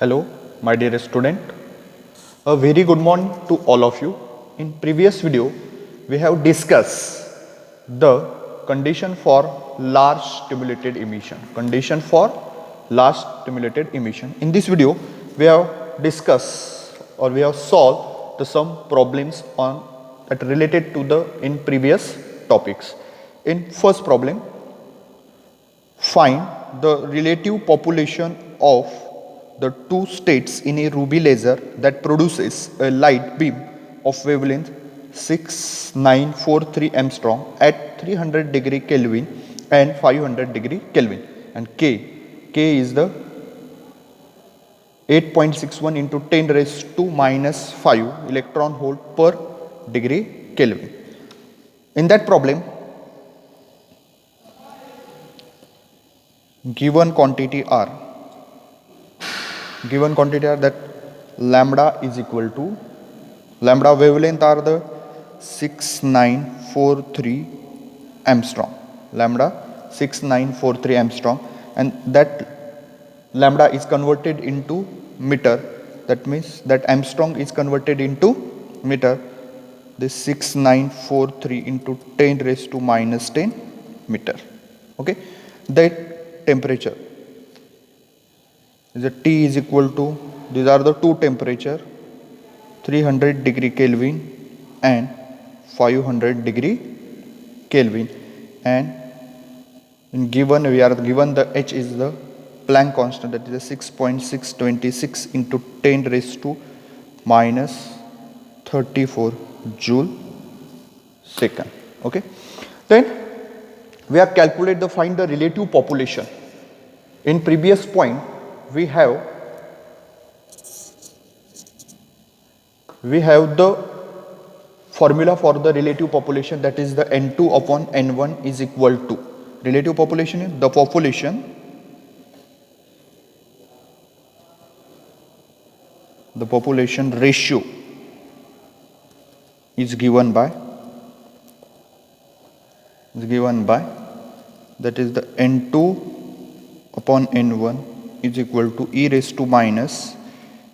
Hello, my dear student. A very good morning to all of you. In previous video, we have discussed the condition for large stimulated emission. Condition for large stimulated emission. In this video, we have discussed or we have solved some problems on that related to the in previous topics. In first problem, find the relative population of the two states in a ruby laser that produces a light beam of wavelength 6943 angstrom at 300 degree Kelvin and 500 degree Kelvin, and K is the 8.61 into 10 raised to minus 5 electron volt per degree Kelvin. In that problem, given quantity are that lambda is equal to lambda wavelength are the 6943 angstrom, lambda 6943 angstrom, and that lambda is converted into meter. That means that angstrom is converted into meter. This 6943 into 10 raised to minus 10 meter. Okay, that temperature is a T is equal to, these are the two temperature, 300 degree Kelvin and 500 degree Kelvin, and in given we are given the H is the Planck constant, that is a 6.626 into 10 raised to minus 34 joule second. Okay, then we have calculated the find the relative population. In previous point we have the formula for the relative population, that is the N2 upon N1 is equal to, relative population is the population ratio is given by that is the N2 upon N1 is equal to e raised to minus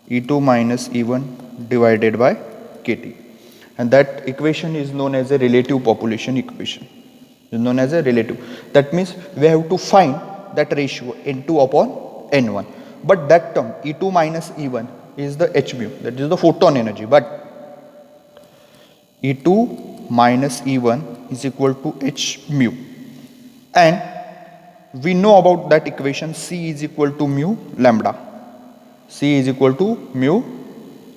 E2 minus E1 divided by KT, and that equation is known as a relative population equation, is known as a relative. That means we have to find that ratio N2 upon N1, but that term E2 minus E1 is the h mu, that is the photon energy, but E2 minus E1 is equal to h mu, and we know about that equation C is equal to mu lambda. C is equal to mu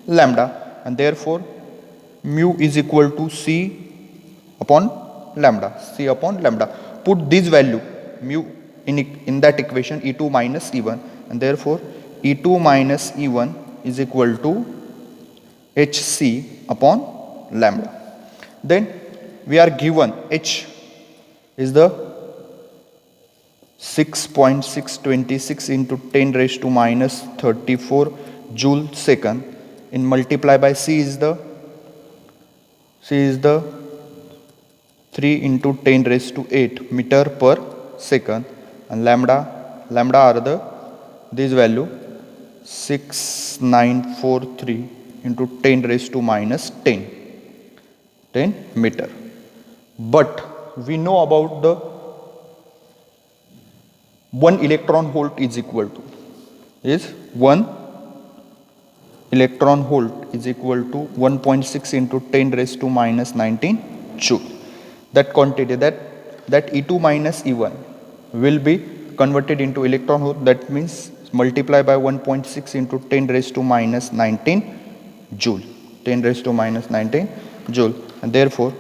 lambda, and therefore mu is equal to C upon lambda. C upon lambda. Put this value mu in that equation E2 minus E1, and therefore E2 minus E1 is equal to HC upon lambda. Then we are given H is the 6.626 into 10 raised to minus 34 joule second, in multiply by C is the 3 into 10 raised to 8 meter per second, and lambda are the this value 6943 into 10 raised to minus 10 meter. But we know about the 1 electron volt is equal to 1 electron volt is equal to 1.6 into 10 raised to minus 19 joule. That quantity that E2 minus E1 will be converted into electron volt, that means multiply by 1.6 into 10 raised to minus 19 joule, 10 raised to minus 19 joule, and therefore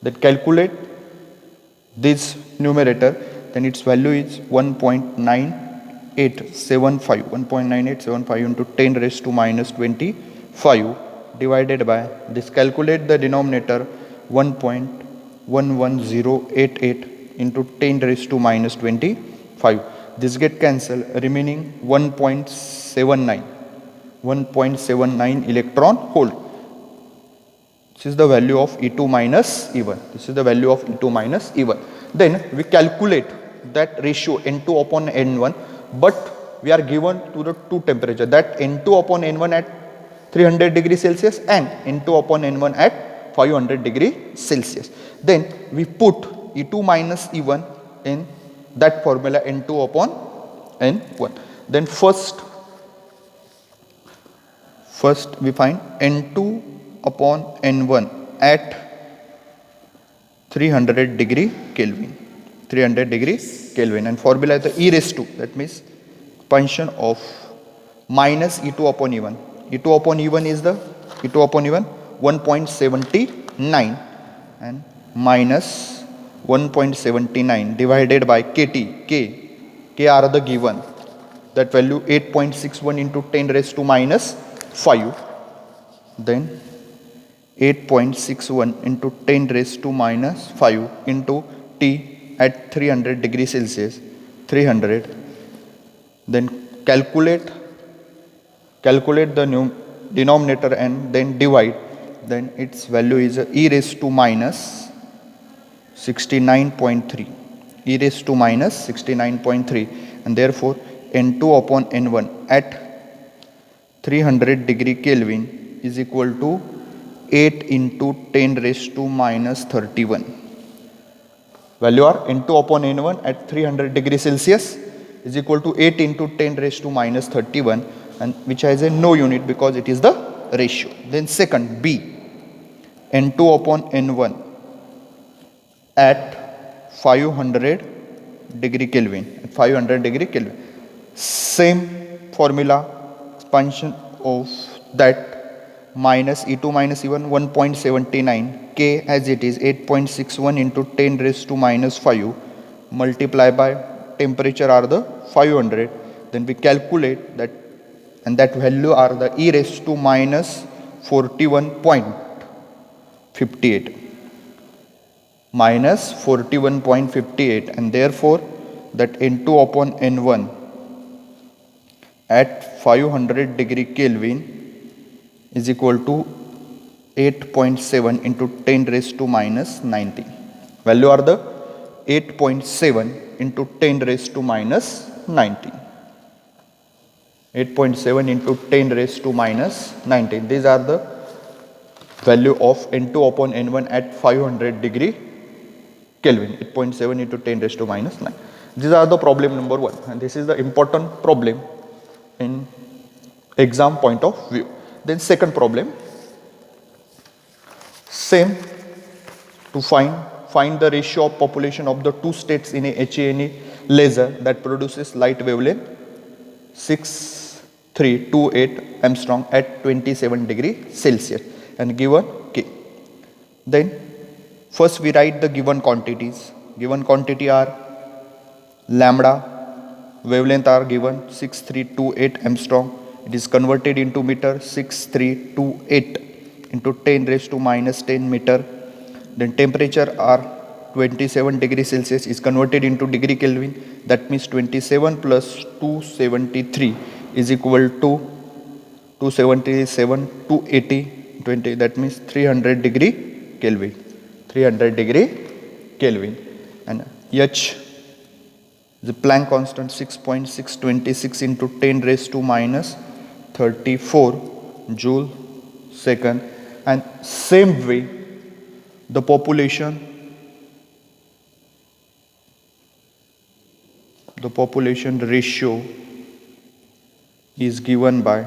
that calculate this numerator, then its value is 1.9875 into 10 raised to minus 25 divided by this, calculate the denominator 1.11088 into 10 raised to minus 25. This get cancelled, remaining 1.79 electron volt. This is the value of E2 minus E1. Then we calculate that ratio N2 upon N1, but we are given to the two temperature, that N2 upon N1 at 300 degree Celsius and N2 upon N1 at 500 degree Celsius. Then we put E2 minus E1 in that formula, N2 upon N1. Then first we find N2 upon N1 at 300 degree Kelvin. 300 degree Kelvin, and formula is the e raised to, that means expansion of minus E2 upon E1. E2 upon E1 is the E2 upon E1 1.79 and minus 1.79 divided by KT. K are the given, that value 8.61 into 10 raised to minus 5. Then 8.61 into 10 raised to minus 5 into T at 300 degrees Celsius, 300. Then calculate the denominator and then divide. Then its value is e raised to minus 69.3. E raised to minus 69.3, and therefore N2 upon N1 at 300 degree Kelvin is equal to 8 into 10 raised to minus 31. Value are N2 upon N1 at 300 degree Celsius is equal to 8 into 10 raised to minus 31, and which has a no unit because it is the ratio. Then second, B, N2 upon N1 at 500 degree Kelvin. At 500 degree Kelvin. Same formula, expansion of that minus E2 minus E1 1.79, K as it is 8.61 into 10 raised to minus 5 multiply by temperature are the 500. Then we calculate that, and that value are the e raised to minus 41.58, minus 41.58, and therefore that N2 upon N1 at 500 degree Kelvin is equal to 8.7 into 10 raised to minus 19. Value are the 8.7 into 10 raised to minus 19. 8.7 into 10 raised to minus 19. These are the value of N2 upon N1 at 500 degree Kelvin. 8.7 into 10 raised to minus 9. These are the problem number 1, and this is the important problem in exam point of view. Then second problem, same, to find the ratio of population of the two states in a HENE laser that produces light wavelength 6328 Armstrong at 27 degree Celsius and given K. Then first we write the given quantities. Given quantity are lambda, wavelength are given 6328 Armstrong. It is converted into meter, 6328 into 10 raised to minus 10 meter. Then temperature are 27 degree Celsius is converted into degree Kelvin. That means 27 plus 273 is equal to 277, 280, 20. That means 300 degree Kelvin. 300 degree Kelvin. And H, the Planck constant 6.626 into 10 raised to minus 34 joule second. And same way the population ratio is given by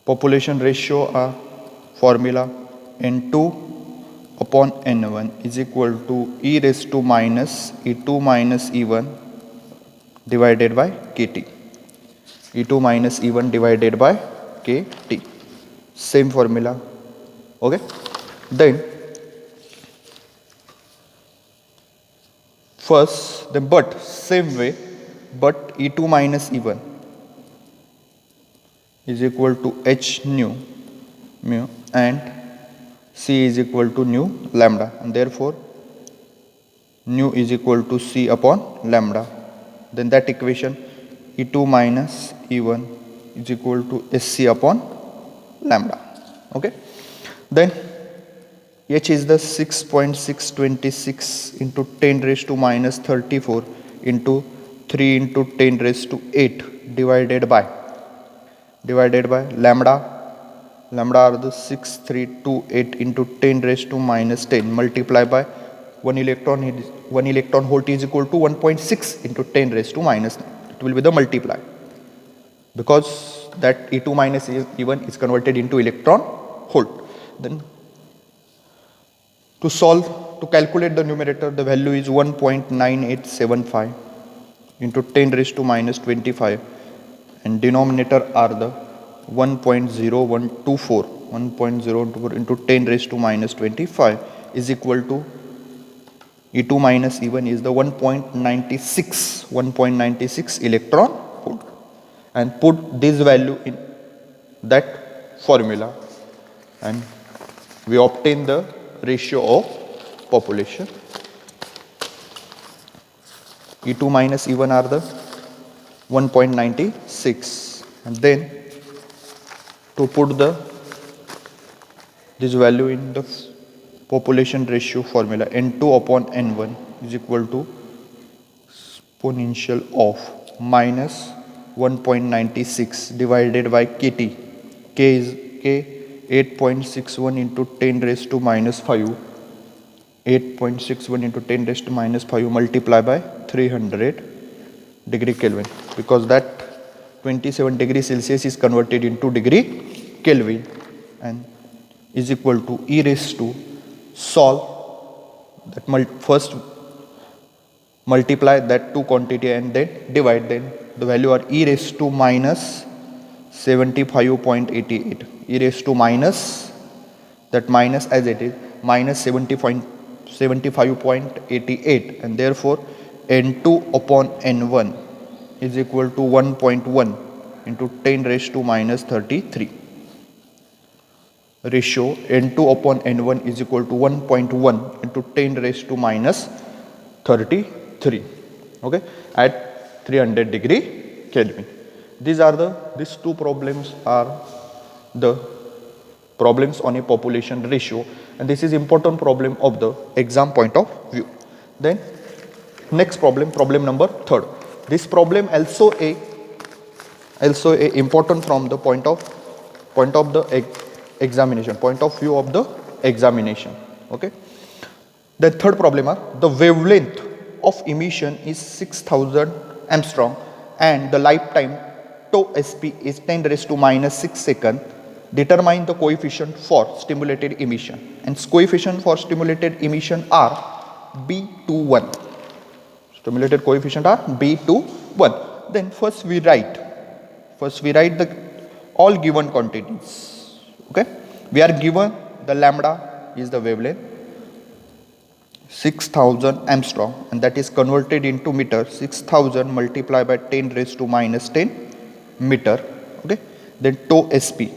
population ratio formula N2 upon N1 is equal to e raised to minus E2 minus E1 divided by KT. E2 minus E1 divided by KT. Same formula. Okay. Then first, but same way, but E2 minus E1 is equal to H nu and C is equal to nu lambda, and therefore nu is equal to C upon lambda. Then that equation E2 minus E1 is equal to SC upon lambda. Okay. Then H is the 6.626 into 10 raised to minus 34 into 3 into 10 raised to 8 divided by lambda. Lambda are the 6328 into 10 raised to minus 10 multiplied by 1 electron volt is equal to 1.6 into 10 raised to minus 9. It will be the multiply, because that E2 minus E1 is converted into electron volt. Then to calculate the numerator, the value is 1.9875 into 10 raised to minus 25, and denominator are the 1.0124 into 10 raised to minus 25 is equal to E2 minus E1 is the 1.96 electron volt, and put this value in that formula, and we obtain the ratio of population. E2 minus E1 are the 1.96, and then to put this value in the population ratio formula, N2 upon N1 is equal to exponential of minus 1.96 divided by KT. K is 8.61 into 10 raised to minus 5. 8.61 into 10 raised to minus 5 multiplied by 300 degree Kelvin, because that 27 degree Celsius is converted into degree Kelvin, and is equal to E raised to solve that first multiply that two quantity and then divide, then the value are E raised to minus 75.88, E raised to minus, that minus as it is, minus 75.88, and therefore N2 upon N1 is equal to 1.1 into 10 raised to minus 33. Ratio N2 upon N1 is equal to 1.1 into 10 raised to minus 33, okay, at 300 degree Kelvin. These two problems are the problems on a population ratio, and this is important problem of the exam point of view. Then next problem number 3. This problem also a important from the point of the examination, point of view of the examination. Okay. The third problem are the wavelength of emission is 6000 Armstrong and the lifetime tau sp is 10 raised to minus 6 second. Determine the coefficient for stimulated emission, and coefficient for stimulated emission are B21. Stimulated coefficient are B21. Then first we write the all given quantities. Okay, we are given the lambda is the wavelength 6000 Armstrong, and that is converted into meter. 6000 multiplied by 10 raised to minus 10 meter. Okay, then tau sp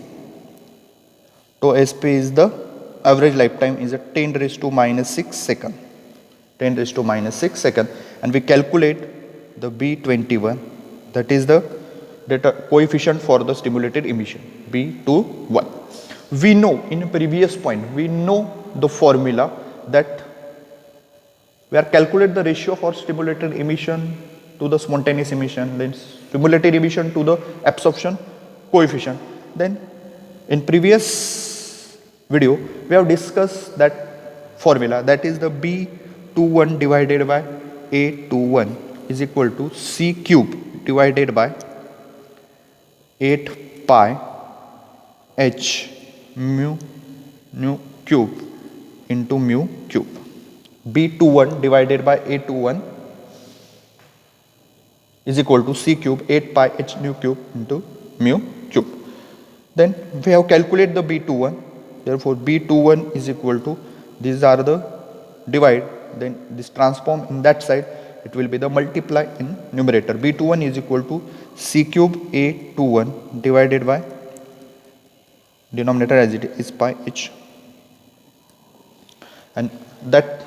is the average lifetime is a 10 raised to minus 6 second. 10 raised to minus 6 second, and we calculate the B21, that is the coefficient for the stimulated emission, B21. We know in previous point, we know the formula that we are calculate the ratio for stimulated emission to the spontaneous emission, then stimulated emission to the absorption coefficient. Then in previous video we have discussed that formula, that is the B21 divided by A21 is equal to C cube divided by 8 pi H mu cube into mu cube. B21 divided by A21 is equal to C cube 8 pi H nu cube into mu cube. Then we have calculated the B21, therefore B21 is equal to, these are the divide, then this transform in that side, it will be the multiply in numerator. B21 is equal to C cube A21 divided by denominator as it is pi H, and that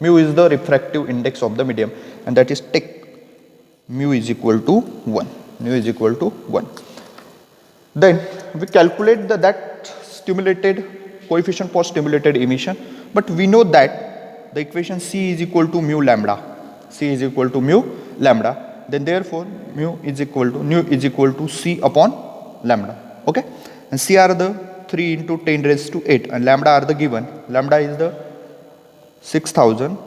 mu is the refractive index of the medium, and that is take mu is equal to 1. Mu is equal to 1. Then we calculate that stimulated coefficient for stimulated emission, but we know that the equation C is equal to mu lambda. C is equal to mu lambda, then therefore nu is equal to C upon lambda. Okay, and C are the 3 into 10 raised to 8 and lambda are the given. Lambda is the 6000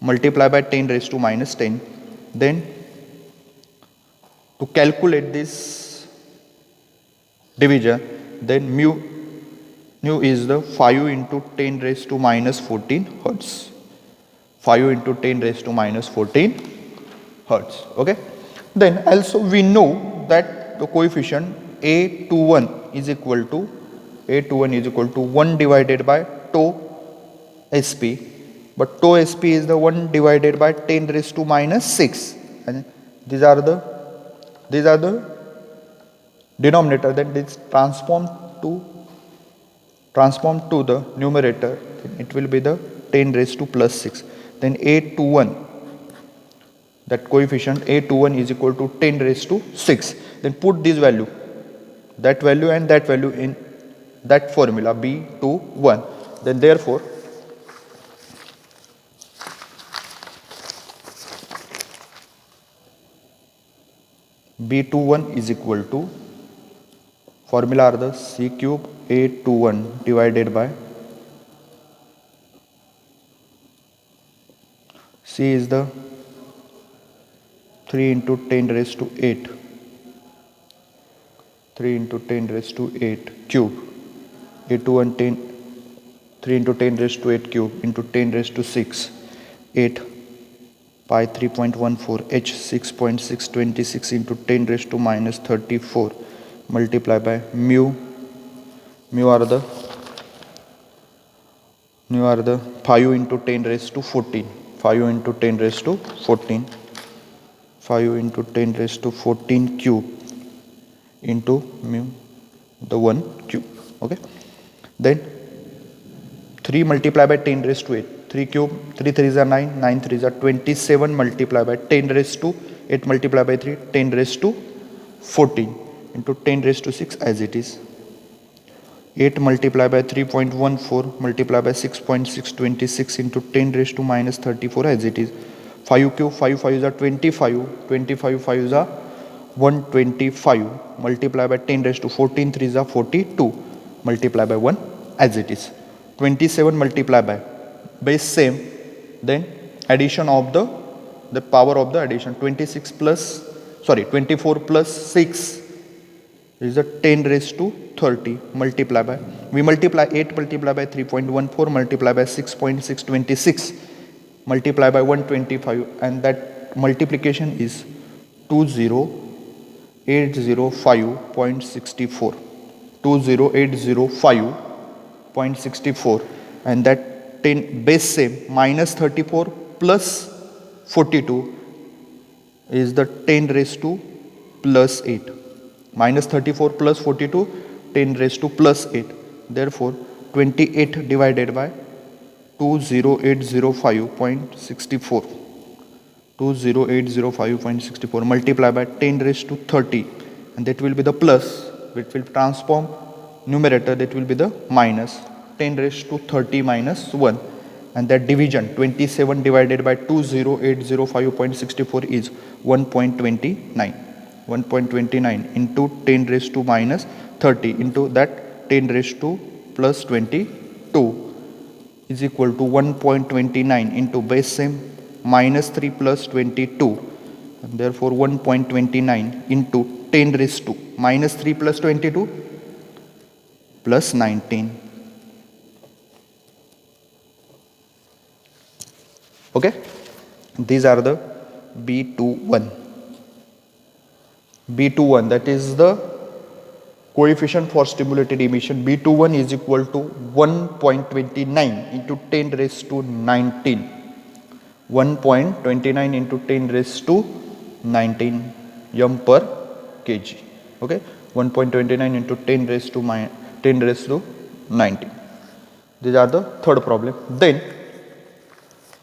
multiplied by 10 raised to minus 10. Then to calculate this division, then mu is the 5 into 10 raised to minus 14 hertz. 5 into 10 raised to minus 14 hertz. Okay. Then also we know that the coefficient A21 is equal to 1 divided by tau sp, but tau sp is the 1 divided by 10 raised to minus 6, and these are the denominator. Then this transform to the numerator, it will be the 10 raised to plus 6. Then A21, that coefficient A21 is equal to 10 raised to 6. Then put this value, that value and that value in that formula B21. Then therefore B21 is equal to, formula are the C cube A21 divided by C is the 3 into 10 raised to 8, 3 into 10 raised to 8 cube, A21 3 into 10 raised to 8 cube into 10 raised to 6, 8 pi 3.14 h 6.626 into 10 raised to minus 34 multiplied by mu are the 5 into 10 raised to 14, 5 into 10 raised to 14, 5 into 10 raised to 14 cube into mu the 1 cube. Okay, then 3 multiplied by 10 raised to 8, 3 cube, 3 3s are 9, 9 3s are 27 multiplied by 10 raised to 8 multiplied by 3, 10 raised to 14 into 10 raised to 6 as it is. 8 multiplied by 3.14 multiplied by 6.626 into 10 raised to minus 34 as it is. 5 cube, 5 5s are 25, 25 5s are 125 multiplied by 10 raised to 14 3s are 42 multiplied by 1 as it is. 27 multiplied by base same, then addition of the power of the addition, 24 plus 6 is the 10 raised to 30 multiplied by, we multiply 8 multiplied by 3.14 multiplied by 6.626 multiplied by 125, and that multiplication is 20805.64, 20805.64, and that 10 base same minus 34 plus 42 is the 10 raised to plus 8, minus 34 plus 42, 10 raised to plus 8. Therefore 28 divided by 20805.64, 20805.64 multiplied by 10 raised to 30, and that will be the plus, which will transform numerator, that will be the minus 10 raised to 30 minus 1, and that division 27 divided by 20805.64 is 1.29, 1.29 into 10 raised to minus 30 into that 10 raised to plus 22 is equal to 1.29 into base same minus 3 plus 22, and therefore 1.29 into 10 raised to minus 3 plus 22 plus 19. Okay, these are the B21. B21, that is the coefficient for stimulated emission. B21 is equal to 1.29 into 10 raised to 19, 1.29 into 10 raised to 19 yum per kg. Okay, 1.29 into 10 raised to 19. These are the third problem. Then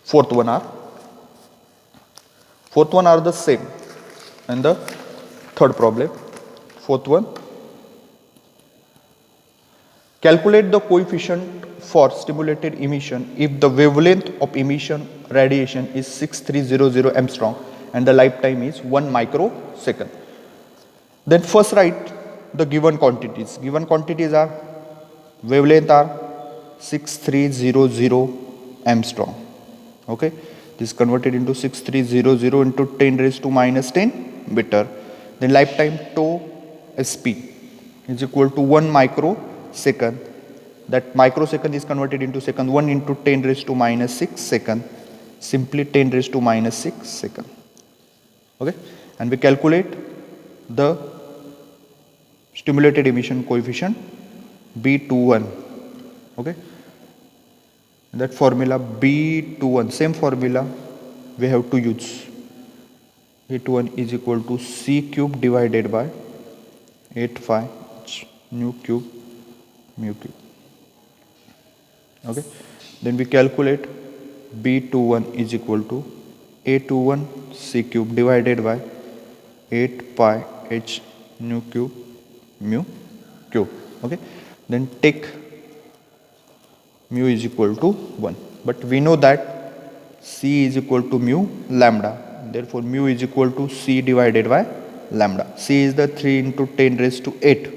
fourth one are the same, and the third problem, fourth one, calculate the coefficient for stimulated emission if the wavelength of emission radiation is 6300 Armstrong and the lifetime is 1 microsecond. Then first write the given quantities. Given quantities are wavelength are 6300 Armstrong. Okay, this is converted into 6300 into 10 raised to minus 10 meter. Then lifetime tau sp is equal to 1 microsecond. That microsecond is converted into second. 1 into 10 raised to minus 6 second. Simply 10 raised to minus 6 second. Okay, and we calculate the stimulated emission coefficient B21. Okay, that formula B21, same formula we have to use. B21 is equal to C cube divided by 8 phi nu cube mu cube. Okay, then we calculate B21 is equal to A21 C cube divided by 8 pi h nu cube mu cube. Okay, then take mu is equal to 1, but we know that C is equal to mu lambda, therefore mu is equal to C divided by lambda. C is the 3 into 10 raised to 8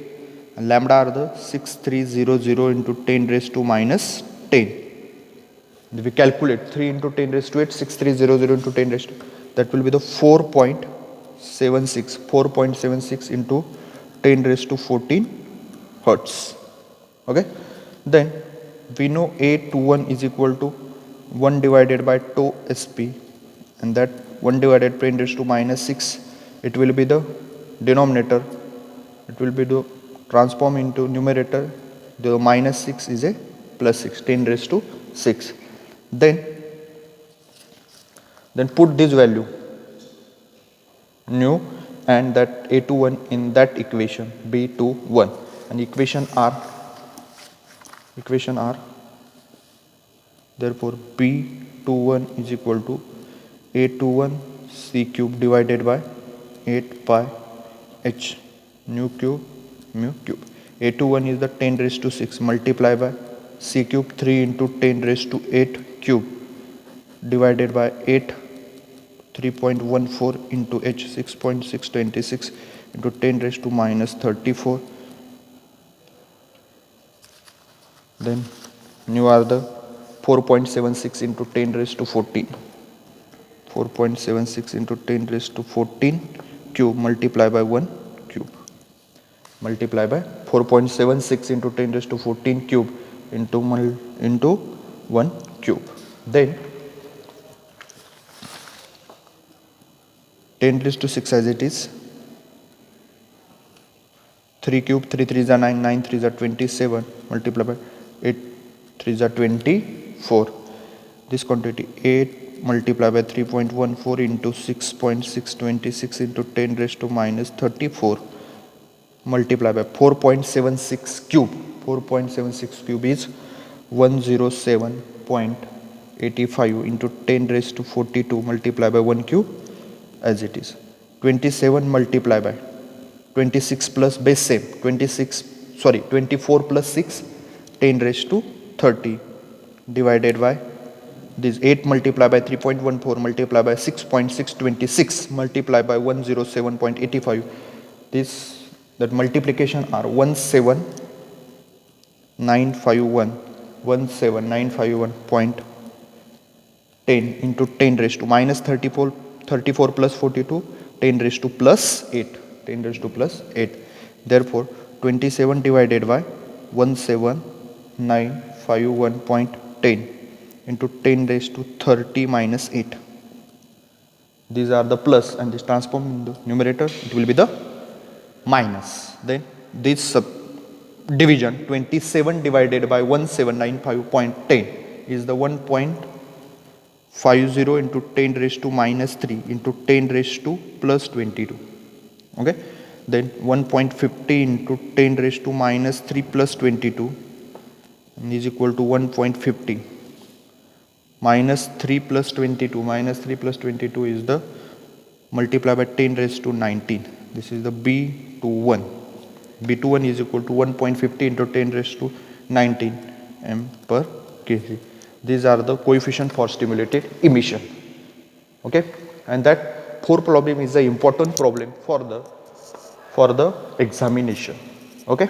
and lambda are the 6300 into 10 raised to minus 10. If we calculate 3 into 10 raised to 8, 6300 into 10 raised to, that will be the 4.76 into 10 raised to 14 hertz. Okay, then we know A21 is equal to 1 divided by tau sp, and that 1 divided by 10 raised to minus 6, it will be the denominator, it will be the transform into numerator, the minus 6 is a plus 6, 10 raised to 6. Then put this value nu and that A21 in that equation B21, and equation R, therefore B21 is equal to A21 C cube divided by 8 pi h nu cube mu cube. A21 is the 10 raised to 6 multiplied by C cube 3 into 10 raised to 8 cube divided by 8 3.14 into h 6.626 into 10 raised to minus 34. Then nu are the 4.76 into 10 raised to 14. 4.76 into 10 raised to 14 cube multiplied by 1 cube. Multiply by 4.76 into 10 raised to 14 cube into 1 cube. Then 10 raised to 6 as it is. 3 cube, 3 3s are 9, 9 3s are 27, multiply by 8 3s are 24. This quantity 8 multiplied by 3.14 into 6.626 into 10 raised to minus 34 multiplied by 4.76 cube. 4.76 cube is 107.85 into 10 raised to 42 multiplied by 1 cube as it is. 27 multiplied by 26 plus base same 24 plus 6 10 raised to 30 divided by this 8 multiplied by 3.14 multiplied by 6.626 multiplied by 107.85. This that multiplication are 17951.10 into 10 raised to minus 34 plus 42 10 raised to plus 8. Therefore 27 divided by 17951.10 into 10 raised to 30 minus 8. These are the plus, and this transform in the numerator, it will be the minus. Then this division 27 divided by 1795.10 is the 1.50 into 10 raised to minus 3 into 10 raised to plus 22. Okay, then 1.50 into 10 raised to minus 3 plus 22 is equal to 1.50 minus 3 plus 22. Minus 3 plus 22 is the multiply by 10 raised to 19. This is the B21. is equal to 1.50 into 10 raised to 19 m per kg. These are the coefficient for stimulated emission. Okay, and that fourth problem is the important problem for the examination. Okay.